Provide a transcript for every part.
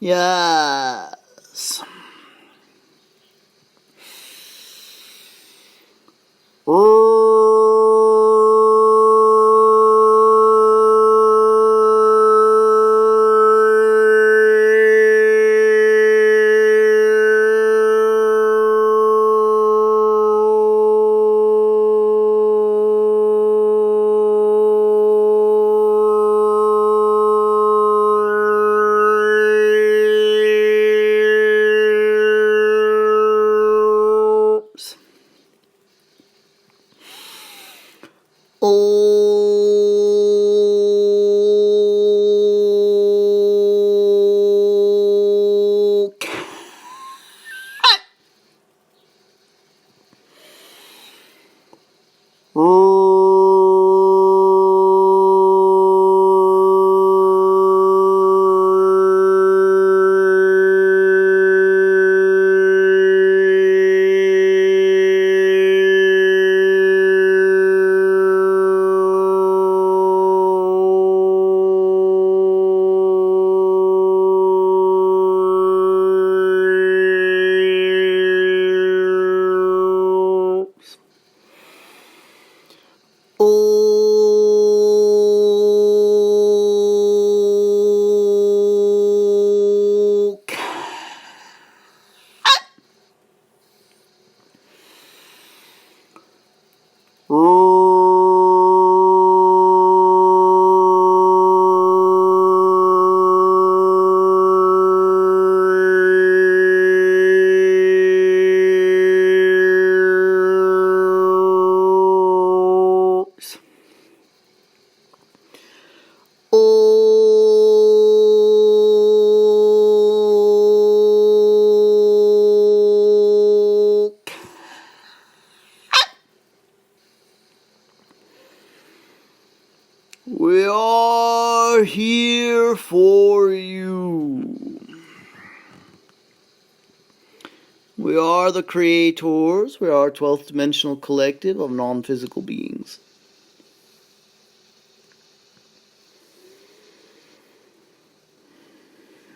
Yes. We are here for you. We are the creators. We are a 12th dimensional collective of non-physical beings.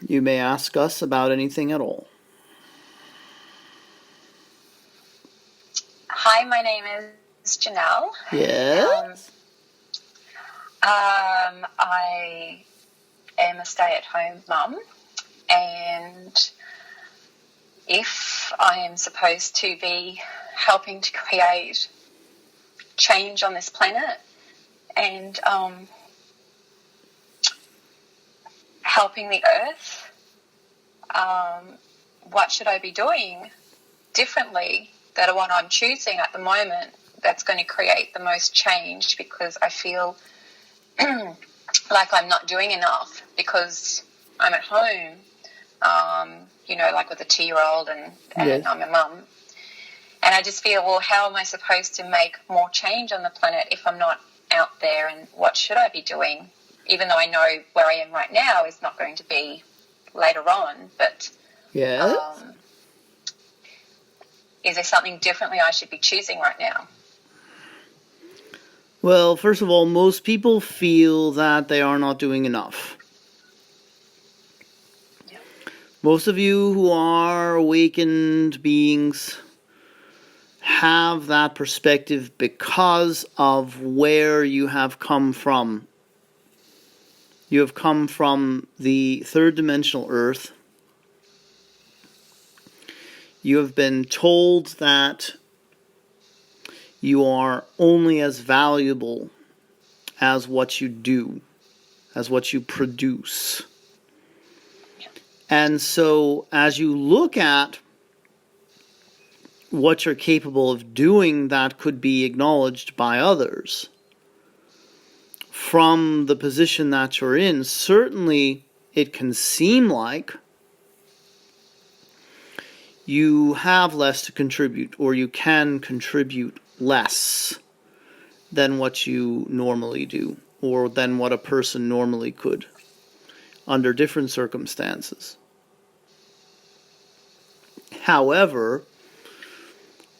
You may ask us about anything at all. Hi, my name is Janelle. Yes? I am a stay-at-home mum, and if I am supposed to be helping to create change on this planet and helping the earth, what should I be doing differently than what I'm choosing at the moment that's going to create the most change? Because I feel like I'm not doing enough because I'm at home, like with a 2-year-old and Yes. I'm a mum. And I just feel, well, how am I supposed to make more change on the planet if I'm not out there, and what should I be doing? Even though I know where I am right now is not going to be later on, but Yes? is there something differently I should be choosing right now? Well, first of all, most people feel that they are not doing enough. Yeah. Most of you who are awakened beings have that perspective because of where you have come from. You have come from the third dimensional earth. You have been told that you are only as valuable as what you do, as what you produce. And so as you look at what you're capable of doing that could be acknowledged by others, from the position that you're in, certainly it can seem like you have less to contribute, or you can contribute less than what you normally do, or than what a person normally could, under different circumstances. However,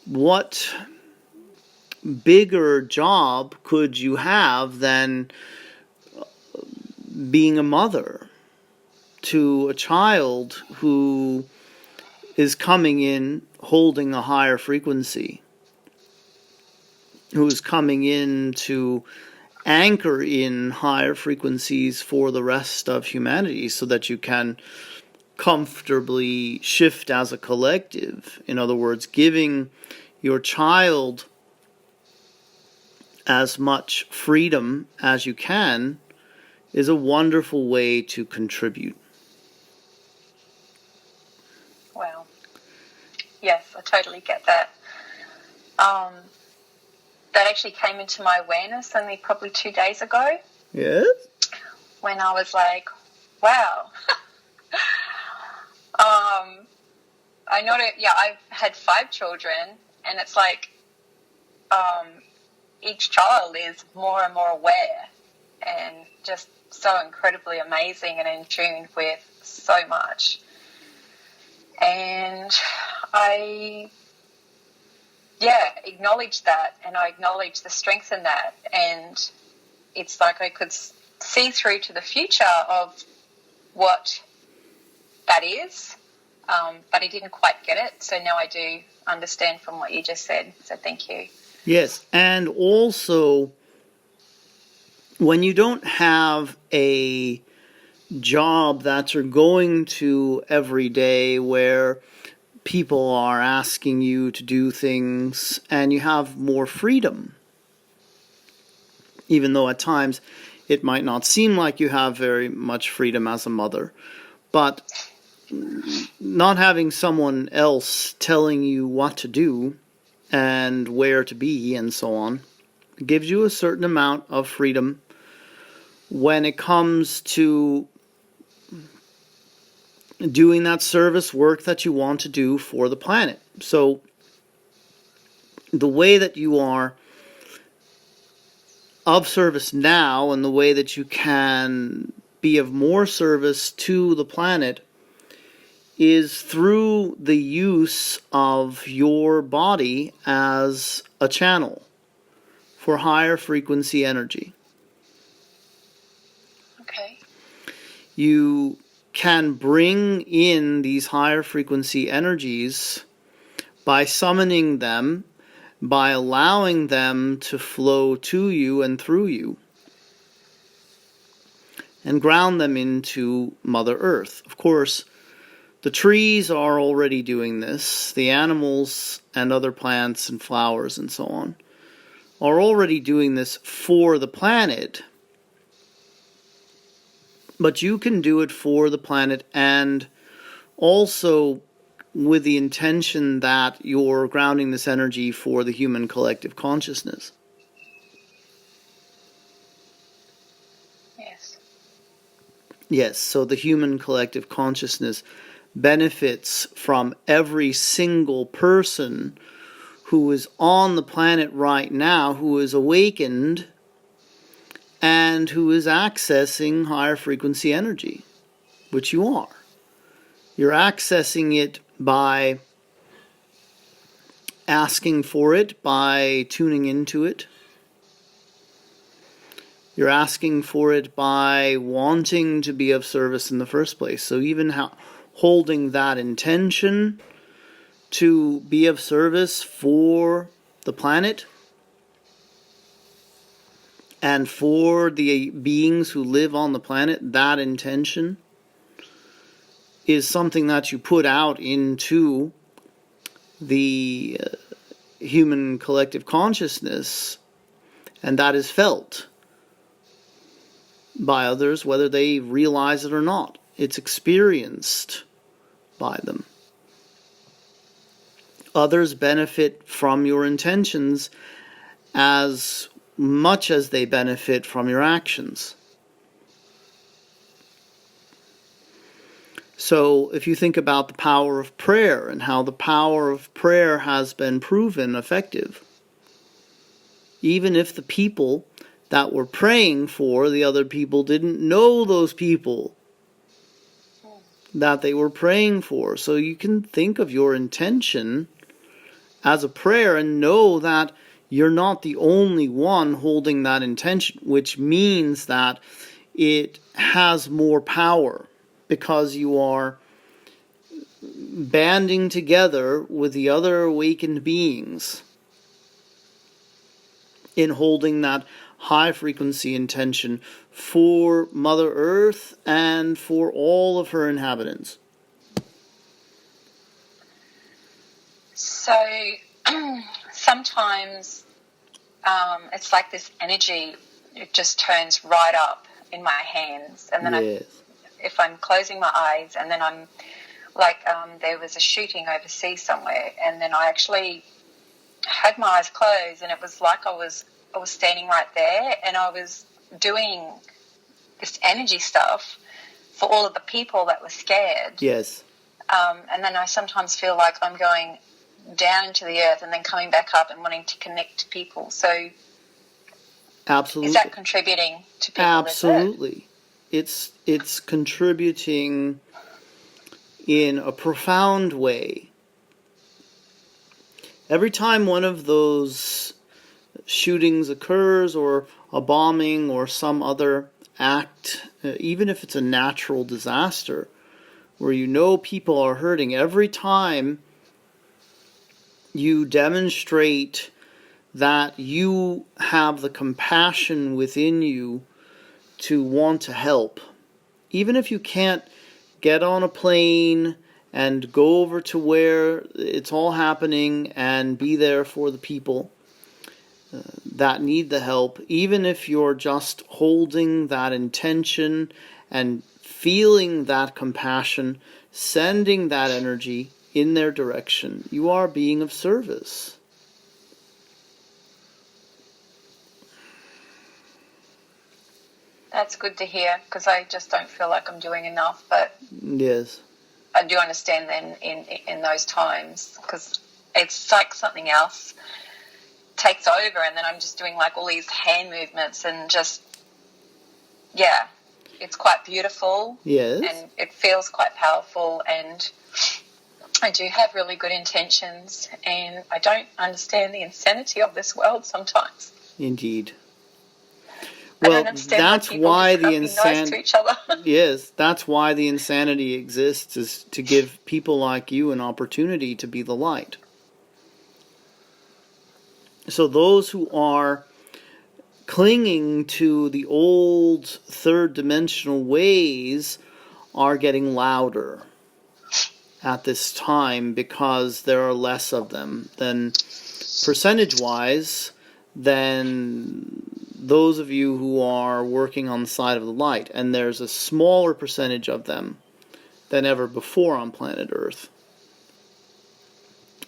what bigger job could you have than being a mother to a child who is coming in holding a higher frequency, who is coming in to anchor in higher frequencies for the rest of humanity so that you can comfortably shift as a collective. In other words, giving your child as much freedom as you can is a wonderful way to contribute. Wow. Yes, I totally get that. That actually came into my awareness only probably 2 days ago. Yes? When I was like, wow. I know that, I've had 5 children, and it's like each child is more and more aware and just so incredibly amazing and in tune with so much. And I acknowledge that, and I acknowledge the strength in that, and it's like I could see through to the future of what that is, but I didn't quite get it, so now I do understand from what you just said, so thank you. Yes, and also, when you don't have a job that you're going to every day where people are asking you to do things and you have more freedom, even though at times it might not seem like you have very much freedom as a mother, but not having someone else telling you what to do and where to be and so on gives you a certain amount of freedom when it comes to doing that service work that you want to do for the planet. So the way that you are of service now and the way that you can be of more service to the planet is through the use of your body as a channel for higher frequency energy. Okay. You can bring in these higher frequency energies by summoning them, by allowing them to flow to you and through you, and ground them into Mother Earth. Of course, the trees are already doing this. The animals and other plants and flowers and so on are already doing this for the planet. But you can do it for the planet and also with the intention that you're grounding this energy for the human collective consciousness. Yes. Yes, so the human collective consciousness benefits from every single person who is on the planet right now, who is awakened and who is accessing higher frequency energy, which you are. You're accessing it by asking for it, by tuning into it. You're asking for it by wanting to be of service in the first place. So even holding that intention to be of service for the planet and for the beings who live on the planet, that intention is something that you put out into the human collective consciousness, and that is felt by others, whether they realize it or not. It's experienced by them. Others benefit from your intentions as much as they benefit from your actions. So if you think about the power of prayer and how the power of prayer has been proven effective, even if the people that were praying for the other people didn't know those people that they were praying for. So you can think of your intention as a prayer and know that you're not the only one holding that intention, which means that it has more power because you are banding together with the other awakened beings in holding that high frequency intention for Mother Earth and for all of her inhabitants. So sometimes it's like this energy, it just turns right up in my hands. And then Yes. if I'm closing my eyes, and then I'm like, there was a shooting overseas somewhere, and then I actually had my eyes closed, and it was like I was standing right there, and I was doing this energy stuff for all of the people that were scared. Yes. And then I sometimes feel like I'm going down into the earth and then coming back up and wanting to connect to people. So Absolutely. is that contributing to people? Absolutely. It's contributing in a profound way. Every time one of those shootings occurs, or a bombing, or some other act, even if it's a natural disaster, where you know people are hurting, every time you demonstrate that you have the compassion within you to want to help, even if you can't get on a plane and go over to where it's all happening and be there for the people that need the help, even if you're just holding that intention and feeling that compassion, sending that energy in their direction, you are being of service. That's good to hear, because I just don't feel like I'm doing enough. But Yes. I do understand then in those times, because it's like something else takes over, and then I'm just doing like all these hand movements, and just, yeah, it's quite beautiful. Yes. And it feels quite powerful, and I do have really good intentions, and I don't understand the insanity of this world sometimes. Indeed. I Well, don't understand that's why people why just the can't be nice to each other. Yes, that's why the insanity exists, is to give people like you an opportunity to be the light. So those who are clinging to the old third dimensional ways are getting louder at this time, because there are less of them than percentage-wise than those of you who are working on the side of the light, and there's a smaller percentage of them than ever before on planet Earth.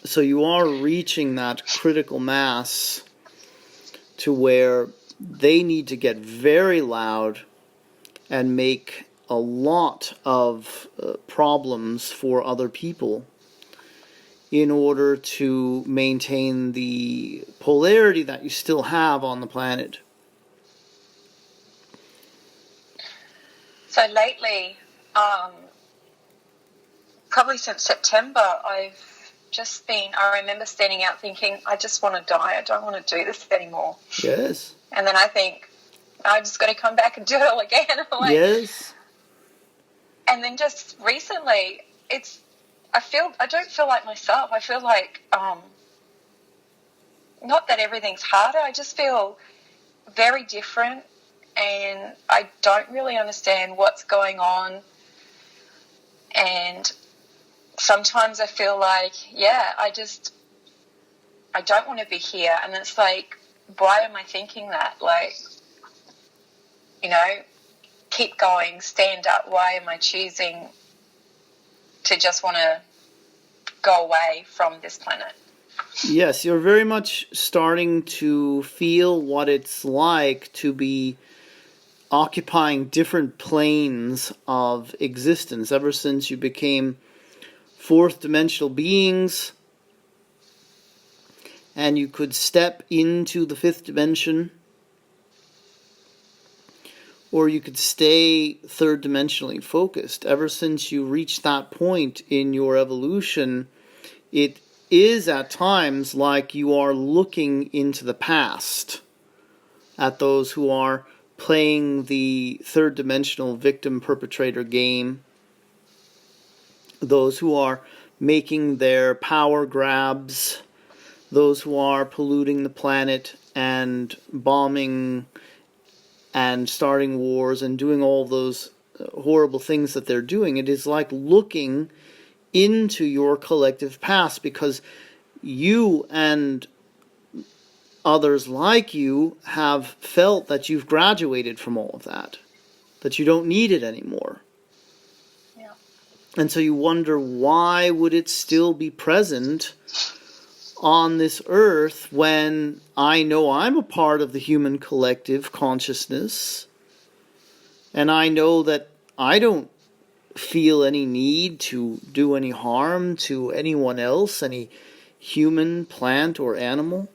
So you are reaching that critical mass to where they need to get very loud and make a lot of problems for other people in order to maintain the polarity that you still have on the planet. So lately, probably since September, I've just been, I remember standing out thinking, I just want to die. I don't want to do this anymore. Yes. And then I think, I just got to come back and do it all again. Like, Yes. and then just recently, I don't feel like myself. I feel like, not that everything's harder. I just feel very different, and I don't really understand what's going on. And sometimes I feel like, I don't want to be here. And it's like, why am I thinking that? Like, keep going, stand up. Why am I choosing to just want to go away from this planet? Yes, you're very much starting to feel what it's like to be occupying different planes of existence ever since you became fourth dimensional beings and you could step into the fifth dimension, or you could stay third dimensionally focused. Ever since you reached that point in your evolution, it is at times like you are looking into the past at those who are playing the third dimensional victim perpetrator game, those who are making their power grabs, those who are polluting the planet and bombing and starting wars and doing all those horrible things that they're doing. It is like looking into your collective past, because you and others like you have felt that you've graduated from all of that you don't need it anymore. Yeah. And so you wonder, why would it still be present on this earth when I know I'm a part of the human collective consciousness, and I know that I don't feel any need to do any harm to anyone else, any human, plant, or animal,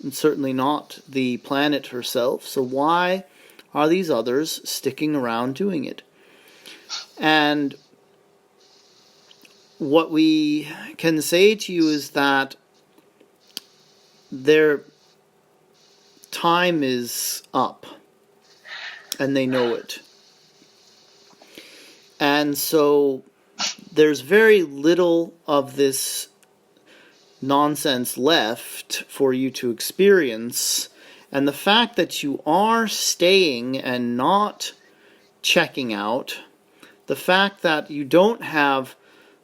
and certainly not the planet herself. So why are these others sticking around doing it? And what we can say to you is that their time is up, and they know it. And so there's very little of this nonsense left for you to experience. And the fact that you are staying and not checking out, the fact that you don't have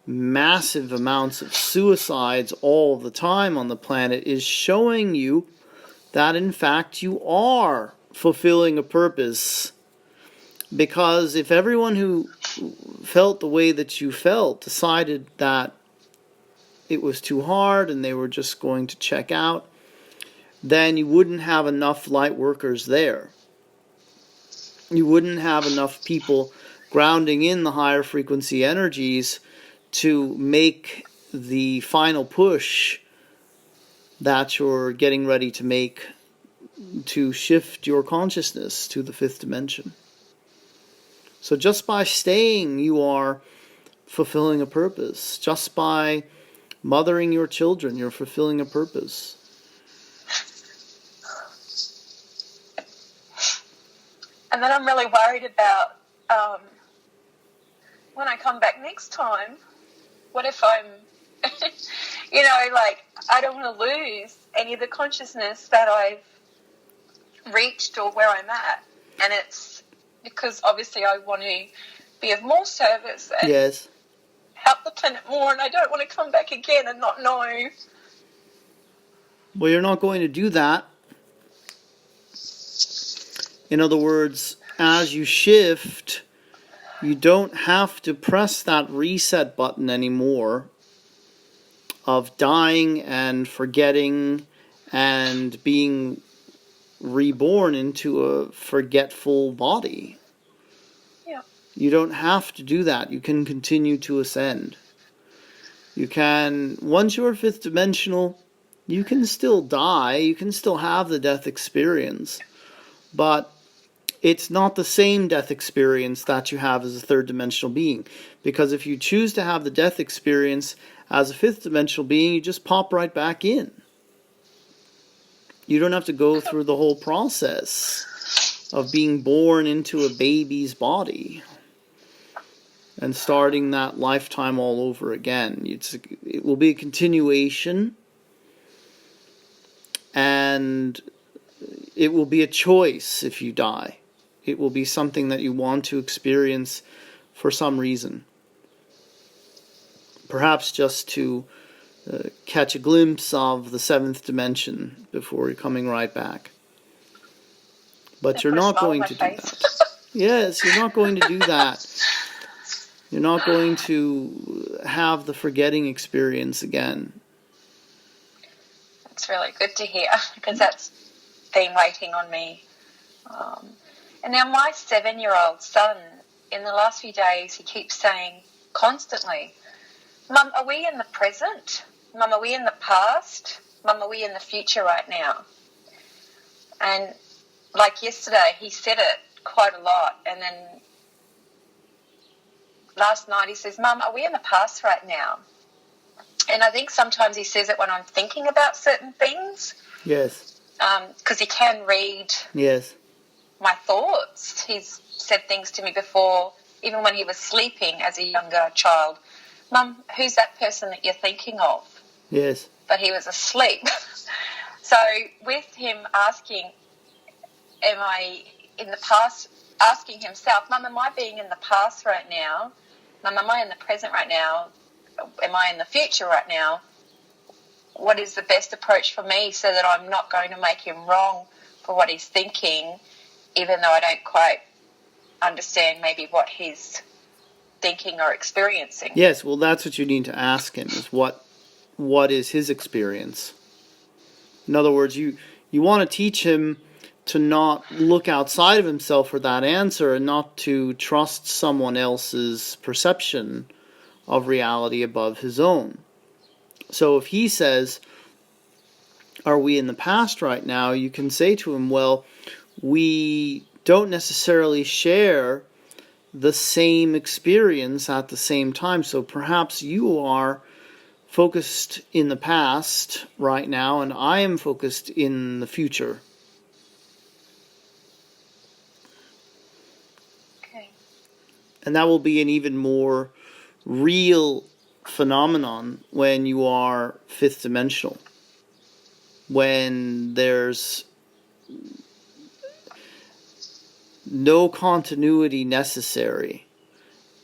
massive amounts of suicides all the time on the planet, is showing you that in fact you are fulfilling a purpose. Because if everyone who felt the way that you felt decided that it was too hard and they were just going to check out, then you wouldn't have enough light workers there. You wouldn't have enough people grounding in the higher frequency energies to make the final push that you're getting ready to make to shift your consciousness to the fifth dimension. So just by staying, you are fulfilling a purpose. Just by mothering your children, you're fulfilling a purpose. And then I'm really worried about when I come back next time, what if I'm, I don't want to lose any of the consciousness that I've reached or where I'm at. And it's because obviously I want to be of more service and Yes. help the planet more, and I don't want to come back again and not know. Well, you're not going to do that. In other words, as you shift, you don't have to press that reset button anymore of dying and forgetting and being reborn into a forgetful body. Yeah. You don't have to do that. You can continue to ascend. You can, once you're fifth dimensional, you can still die. You can still have the death experience. But it's not the same death experience that you have as a third dimensional being. Because if you choose to have the death experience as a fifth dimensional being, you just pop right back in. You don't have to go through the whole process of being born into a baby's body and starting that lifetime all over again. It will be a continuation, and it will be a choice if you die. It will be something that you want to experience for some reason. Perhaps just to catch a glimpse of the seventh dimension before you're coming right back. But you're not going to do that. Yes, you're not going to do that. You're not going to have the forgetting experience again. That's really good to hear, because that's been waiting on me. And now my 7-year-old son, in the last few days, he keeps saying constantly, "Mum, are we in the present? Mum, are we in the past? Mum, are we in the future right now?" And like yesterday, he said it quite a lot. And then last night he says, "Mum, are we in the past right now?" And I think sometimes he says it when I'm thinking about certain things. Yes. Because he can read Yes. my thoughts. He's said things to me before, even when he was sleeping as a younger child. Mum, who's that person that you're thinking of? Yes. But he was asleep. So with him asking, am I in the past, asking himself, Mum, am I being in the past right now? Mum, am I in the present right now? Am I in the future right now? What is the best approach for me so that I'm not going to make him wrong for what he's thinking, even though I don't quite understand maybe what he's thinking or experiencing? Yes, well, that's what you need to ask him, is what is his experience? In other words, you want to teach him to not look outside of himself for that answer and not to trust someone else's perception of reality above his own. So if he says, are we in the past right now? You can say to him, well, we don't necessarily share the same experience at the same time. So perhaps you are focused in the past right now, and I am focused in the future. Okay. And that will be an even more real phenomenon when you are fifth dimensional. When there's no continuity necessary,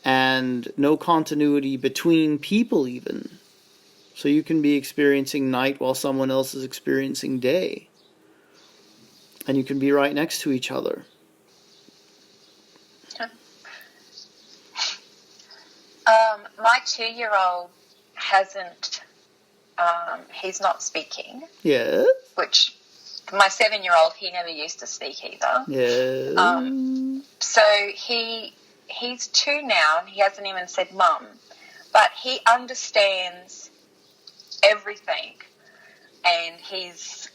and no continuity between people even. So you can be experiencing night while someone else is experiencing day. And you can be right next to each other. My 2-year-old hasn't, he's not speaking. Yes. Which, my 7-year-old, he never used to speak either. Yes. So he's 2 now, and he hasn't even said mum. But he understands everything. And he's,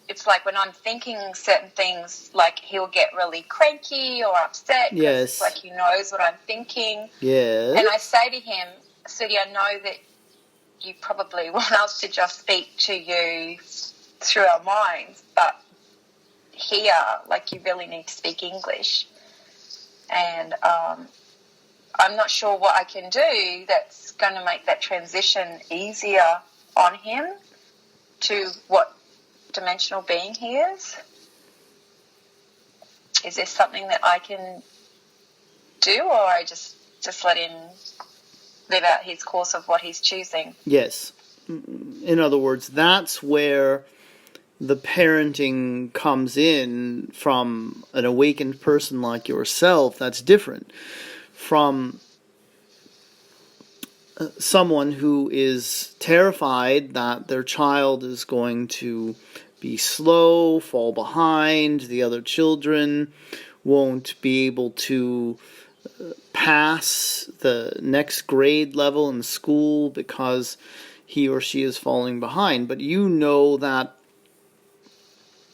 it's like when I'm thinking certain things, like he'll get really cranky or upset. Yes. It's like he knows what I'm thinking. Yes. And I say to him, Sudi, I know that you probably want us to just speak to you through our minds, but here, like, you really need to speak English. And I'm not sure what I can do that's going to make that transition easier on him to what dimensional being he is. Is there something that I can do, or I just let him live out his course of what he's choosing? Yes. In other words, that's where the parenting comes in from an awakened person like yourself. That's different from someone who is terrified that their child is going to be slow, fall behind, the other children won't be able to pass the next grade level in school because he or she is falling behind. But you know that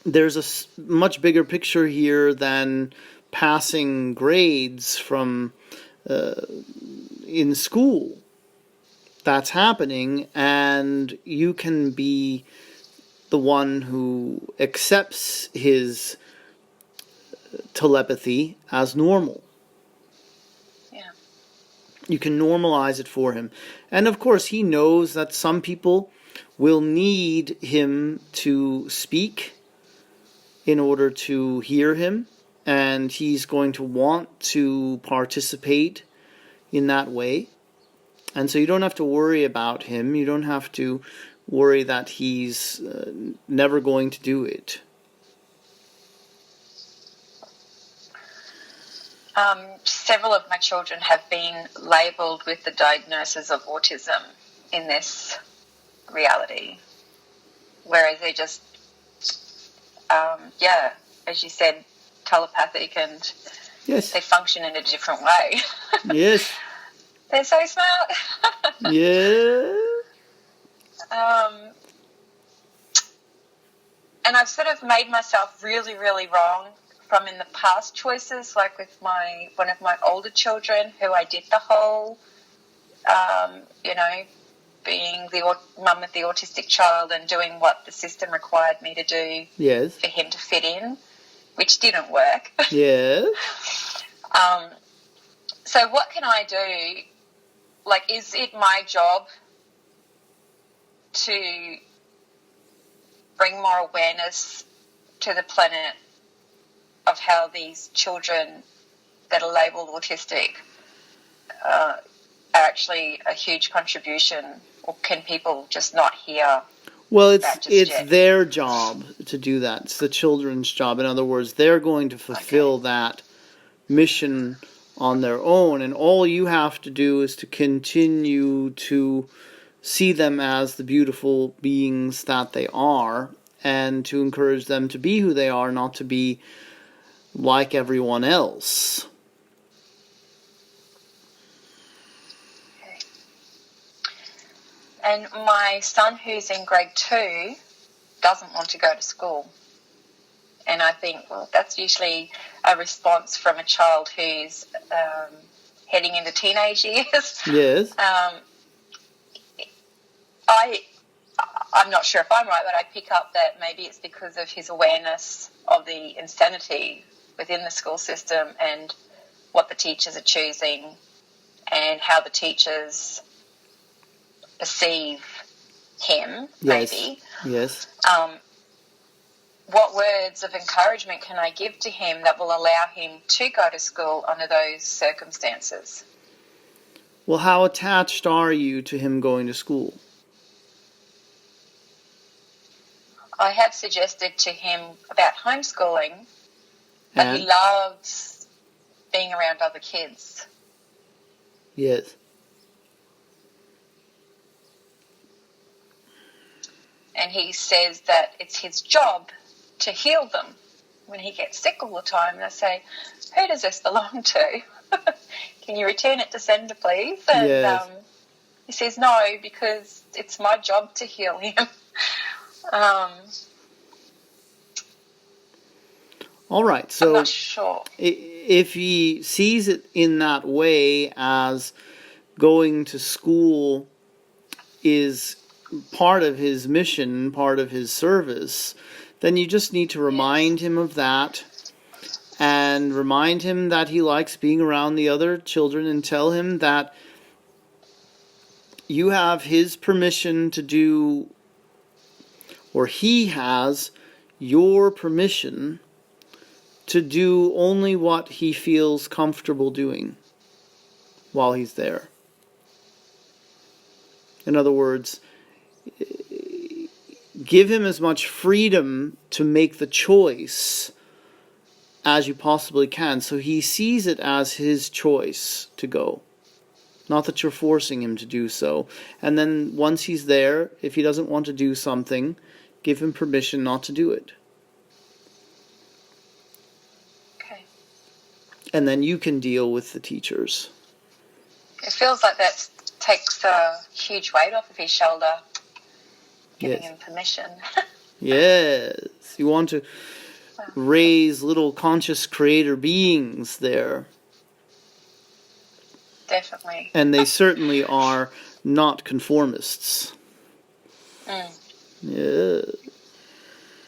there's a much bigger picture here than passing grades from in school. That's happening, and you can be the one who accepts his telepathy as normal. Yeah. You can normalize it for him. And of course, he knows that some people will need him to speak in order to hear him, and he's going to want to participate in that way. And so you don't have to worry about him. You don't have to worry that he's never going to do it. Several of my children have been labelled with the diagnosis of autism in this reality, whereas they're just, as you said, telepathic, and Yes. they function in a different way. Yes. They're so smart. Yeah. And I've sort of made myself really, really wrong from in the past choices, like with one of my older children, who I did the whole, being the mum of the autistic child and doing what the system required me to do. Yes. For him to fit in, which didn't work. Yes. So what can I do? Like, is it my job to bring more awareness to the planet of how these children that are labelled autistic are actually a huge contribution, or can people just not hear? Well, it's their job to do that. It's the children's job. In other words, they're going to fulfill that mission on their own, and all you have to do is to continue to see them as the beautiful beings that they are, and to encourage them to be who they are, not to be like everyone else. And my son, who's in grade 2, doesn't want to go to school. And I think, well, that's usually a response from a child who's heading into teenage years. Yes. I'm not sure if I'm right, but I pick up that maybe it's because of his awareness of the insanity within the school system and what the teachers are choosing and how the teachers perceive him, maybe. Yes. What words of encouragement can I give to him that will allow him to go to school under those circumstances? Well, how attached are you to him going to school? I have suggested to him about homeschooling, but he loves being around other kids. Yes. And he says that it's his job to heal them when he gets sick all the time. And I say, who does this belong to? Can you return it to sender, please? And he says, no, because it's my job to heal him. All right, so I'm not sure. If he sees it in that way, as going to school is part of his mission, part of his service, then you just need to remind him of that, and remind him that he likes being around the other children, and tell him that you have his permission to do, or he has your permission to do only what he feels comfortable doing while he's there. In other words, give him as much freedom to make the choice as you possibly can, so he sees it as his choice to go. Not that you're forcing him to do so. And then once he's there, if he doesn't want to do something, give him permission not to do it. Okay. And then you can deal with the teachers. It feels like that takes a huge weight off of his shoulder, giving him permission. Yes. You want to raise little conscious creator beings there. Definitely. And they certainly are not conformists. Yeah.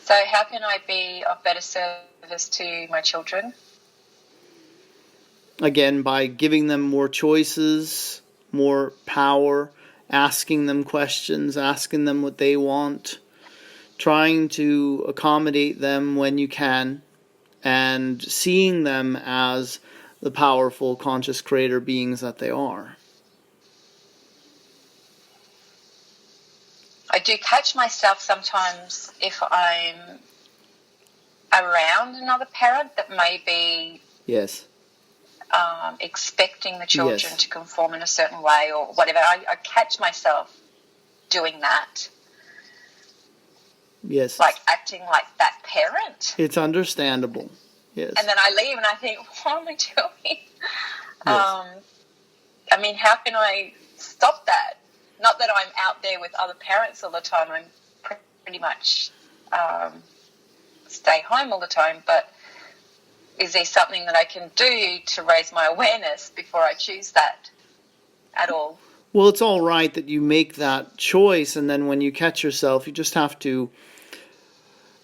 So how can I be of better service to my children? Again, by giving them more choices, more power, asking them questions, asking them what they want, trying to accommodate them when you can, and seeing them as the powerful, conscious creator beings that they are. I do catch myself sometimes if I'm around another parent that may be expecting the children to conform in a certain way or whatever. I catch myself doing that. Yes. Like acting like that parent. It's understandable. Yes. And then I leave and I think, what am I doing? Yes. I mean, how can I stop that? Not that I'm out there with other parents all the time. I'm pretty much stay home all the time. But is there something that I can do to raise my awareness before I choose that at all? Well, it's all right that you make that choice, and then when you catch yourself, you just have to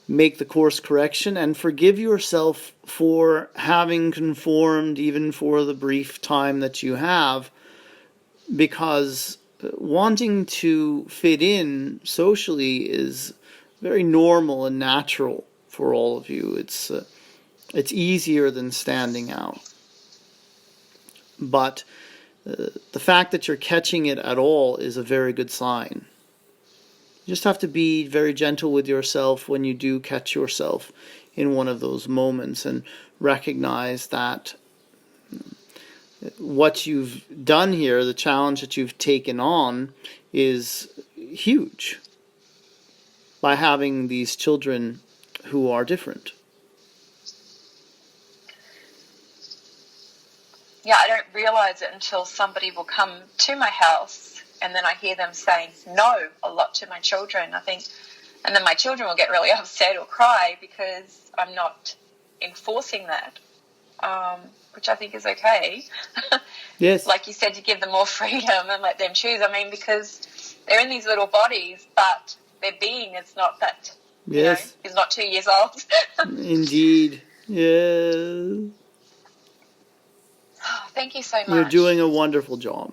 make the course correction and forgive yourself for having conformed even for the brief time that you have, because wanting to fit in socially is very normal and natural for all of you. It's easier than standing out. But the fact that you're catching it at all is a very good sign. You just have to be very gentle with yourself when you do catch yourself in one of those moments, and recognize that what you've done here, the challenge that you've taken on, is huge by having these children who are different. Yeah, I don't realize it until somebody will come to my house and then I hear them saying no a lot to my children. I think, and then my children will get really upset or cry because I'm not enforcing that, which I think is okay. Yes. Like you said, you give them more freedom and let them choose. I mean, because they're in these little bodies, but their being is not that, yes, is not 2 years old. Indeed. Yeah. Thank you so much. You're doing a wonderful job.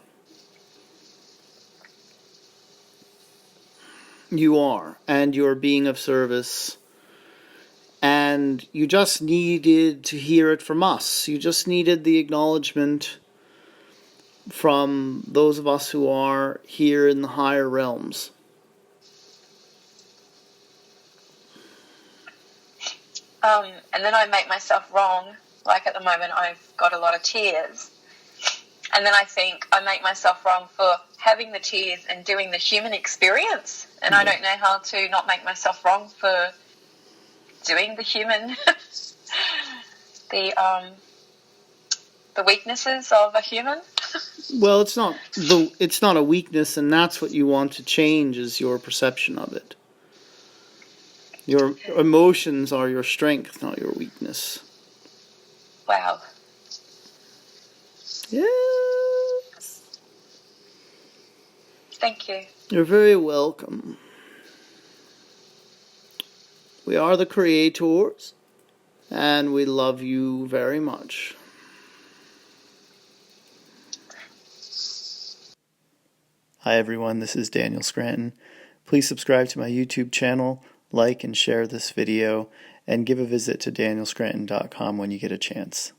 You are, and you're being of service. And you just needed to hear it from us. You just needed the acknowledgement from those of us who are here in the higher realms. And then I make myself wrong. Like at the moment, I've got a lot of tears. And then I think I make myself wrong for having the tears and doing the human experience. And I don't know how to not make myself wrong for doing the human, the weaknesses of a human. Well, it's not a weakness, and that's what you want to change, is your perception of it. Your emotions are your strength, not your weakness. Wow. Yes. Thank you. You're very welcome. We are the creators, and we love you very much. Hi everyone, this is Daniel Scranton. Please subscribe to my YouTube channel, like and share this video, and give a visit to danielscranton.com when you get a chance.